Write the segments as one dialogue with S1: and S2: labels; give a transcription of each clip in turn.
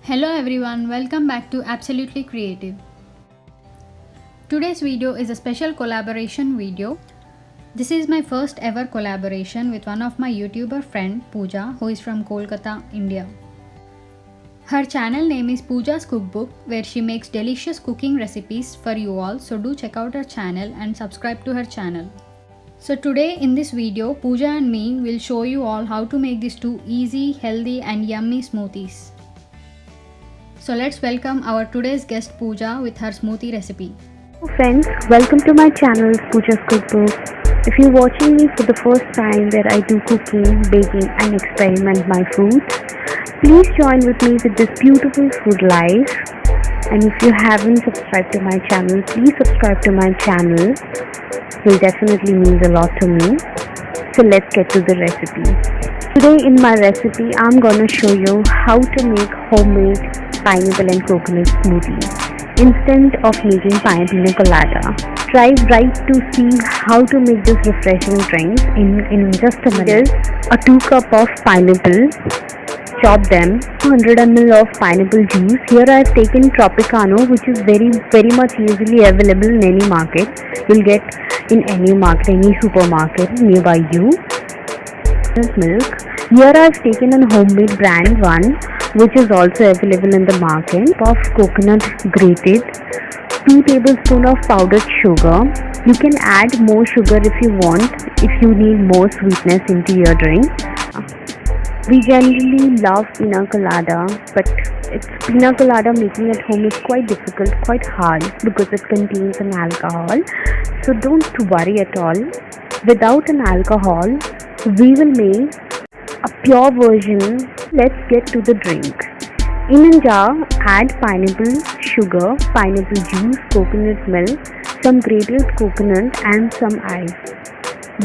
S1: Hello everyone, welcome back to Absolutely Creative. Today's video is a special collaboration video. This is my first ever collaboration with one of my YouTuber friend Pooja, who is from Kolkata, India. Her channel name is Pooja's Cookbook, where she makes delicious cooking recipes for you all, so do check out her channel and subscribe to her channel. So today in this video, Pooja and me will show you all how to make these two easy, healthy and yummy smoothies. So let's welcome our today's guest Pooja with her smoothie recipe.
S2: Hello friends, welcome to my channel Pooja's Cookbook. If you're watching me for the first time where I do cooking, baking and experiment my foods, please join with me with this beautiful food life. And if you haven't subscribed to my channel, please subscribe to my channel. It will definitely means a lot to me. So let's get to the recipe. Today in my recipe, I'm gonna show you how to make homemade pineapple and coconut smoothie instead of making pina colada. Try right to see how to make this refreshing drink in just a minute. A 2 cup of pineapple, chop them. 200 ml of pineapple juice. Here I have taken Tropicano, which is very much easily available in any market. You'll get in any market, any supermarket nearby you. Milk. Here I have taken a homemade brand one, which is also available in the market. Of coconut grated, 2 tablespoons of powdered sugar. You can add more sugar if you want, if you need more sweetness into your drink. We generally love pina colada, but pina colada making at home is quite difficult, quite hard because it contains an alcohol. So don't worry at all. Without an alcohol, we will make a pure version. Let's get to the drink. In a jar, add pineapple, sugar, pineapple juice, coconut milk, some grated coconut and some ice.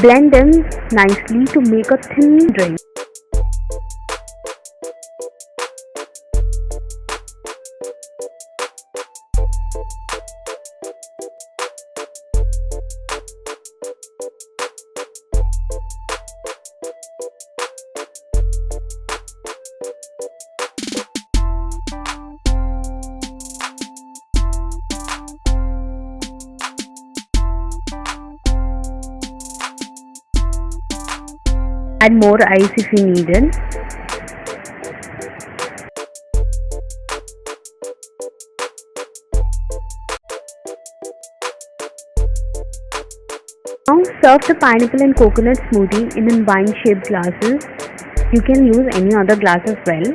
S2: Blend them nicely to make a thin drink. Add more ice if you need it. Now serve the pineapple and coconut smoothie in wine-shaped glasses. You can use any other glass as well.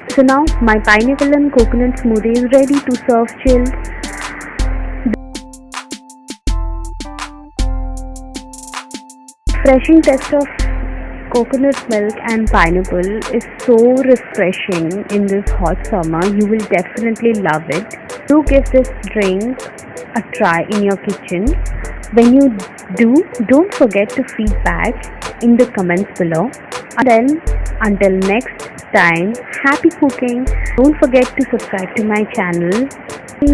S2: So now my pineapple and coconut smoothie is ready to serve chilled. Refreshing taste of coconut milk and pineapple is so refreshing in this hot summer. You will definitely love it. Do give this drink a try in your kitchen. When you do, don't forget to feedback in the comments below. Until next time, happy cooking. Don't forget to subscribe to my channel.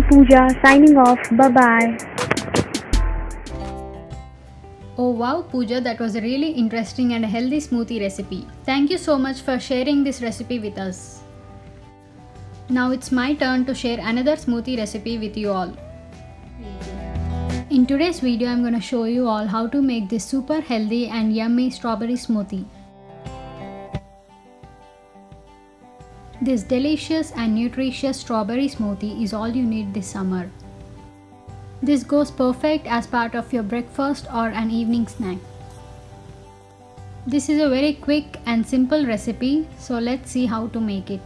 S2: Pooja signing off. Bye bye.
S1: Oh wow Pooja, that was a really interesting and healthy smoothie recipe. Thank you so much for sharing this recipe with us. Now it's my turn to share another smoothie recipe with you all. In today's video, I'm gonna show you all how to make this super healthy and yummy strawberry smoothie. This delicious and nutritious strawberry smoothie is all you need this summer. This goes perfect as part of your breakfast or an evening snack. This is a very quick and simple recipe, so let's see how to make it.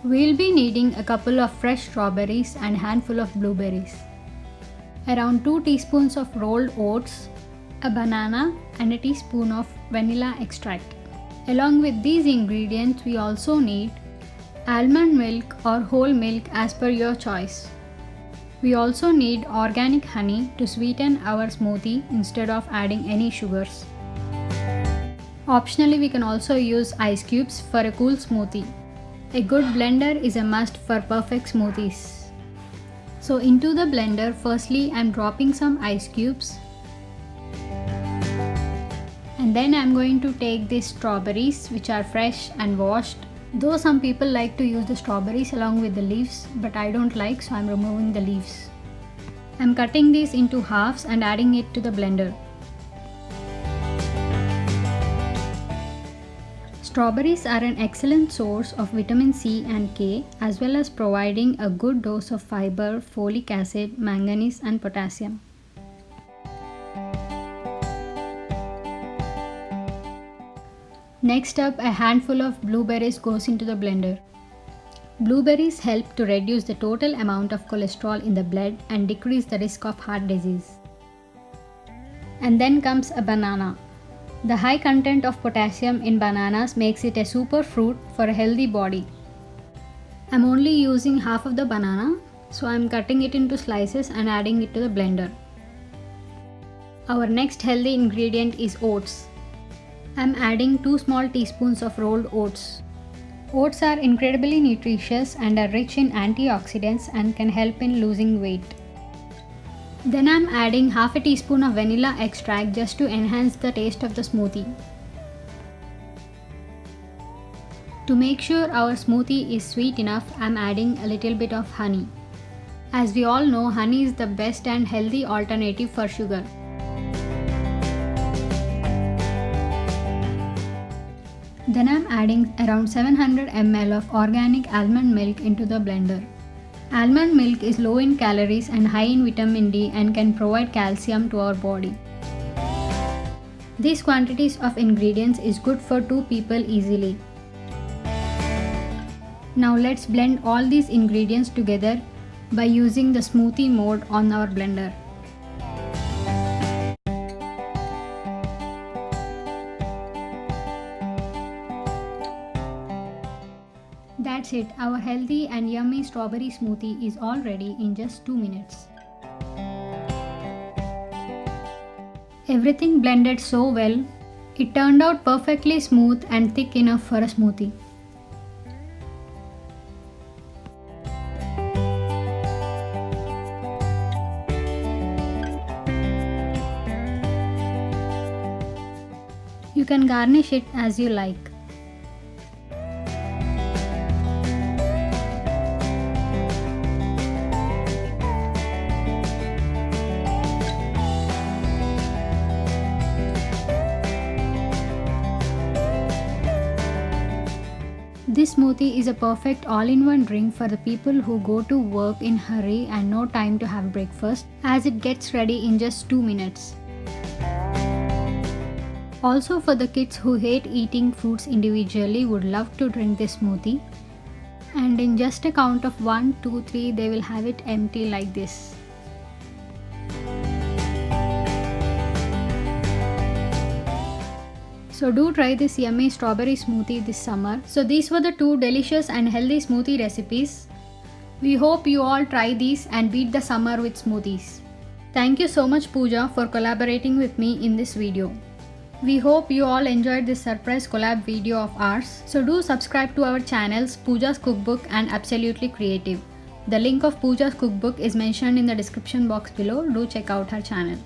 S1: We'll be needing a couple of fresh strawberries and a handful of blueberries, around 2 teaspoons of rolled oats, a banana and a teaspoon of vanilla extract. Along with these ingredients, we also need almond milk or whole milk as per your choice. We also need organic honey to sweeten our smoothie instead of adding any sugars. Optionally, we can also use ice cubes for a cool smoothie. A good blender is a must for perfect smoothies. So into the blender, firstly I'm dropping some ice cubes. And then I'm going to take these strawberries, which are fresh and washed, Though some people like to use the strawberries along with the leaves, but I don't like, so I'm removing the leaves. I'm cutting these into halves and adding it to the blender. Strawberries are an excellent source of vitamin C and K, as well as providing a good dose of fiber, folic acid, manganese and potassium. Next up, a handful of blueberries goes into the blender. Blueberries help to reduce the total amount of cholesterol in the blood and decrease the risk of heart disease. And then comes a banana. The high content of potassium in bananas makes it a super fruit for a healthy body. I'm only using half of the banana, so I'm cutting it into slices and adding it to the blender. Our next healthy ingredient is oats. I'm adding 2 small teaspoons of rolled oats. Oats are incredibly nutritious and are rich in antioxidants and can help in losing weight. Then I'm adding half a teaspoon of vanilla extract just to enhance the taste of the smoothie. To make sure our smoothie is sweet enough, I'm adding a little bit of honey. As we all know, honey is the best and healthy alternative for sugar. Then I'm adding around 700 ml of organic almond milk into the blender. Almond milk is low in calories and high in vitamin D and can provide calcium to our body. These quantities of ingredients is good for 2 people easily. Now let's blend all these ingredients together by using the smoothie mode on our blender. That's it, our healthy and yummy strawberry smoothie is all ready in just 2 minutes. Everything blended so well, it turned out perfectly smooth and thick enough for a smoothie. You can garnish it as you like. This smoothie is a perfect all-in-one drink for the people who go to work in hurry and no time to have breakfast, as it gets ready in just 2 minutes. Also for the kids who hate eating fruits individually would love to drink this smoothie, and in just a count of 1, 2, 3 they will have it empty like this. So do try this yummy strawberry smoothie this summer. So these were the 2 delicious and healthy smoothie recipes. We hope you all try these and beat the summer with smoothies. Thank you so much Pooja for collaborating with me in this video. We hope you all enjoyed this surprise collab video of ours. So do subscribe to our channels Pooja's Cookbook and Absolutely Creative. The link of Pooja's Cookbook is mentioned in the description box below. Do check out her channel.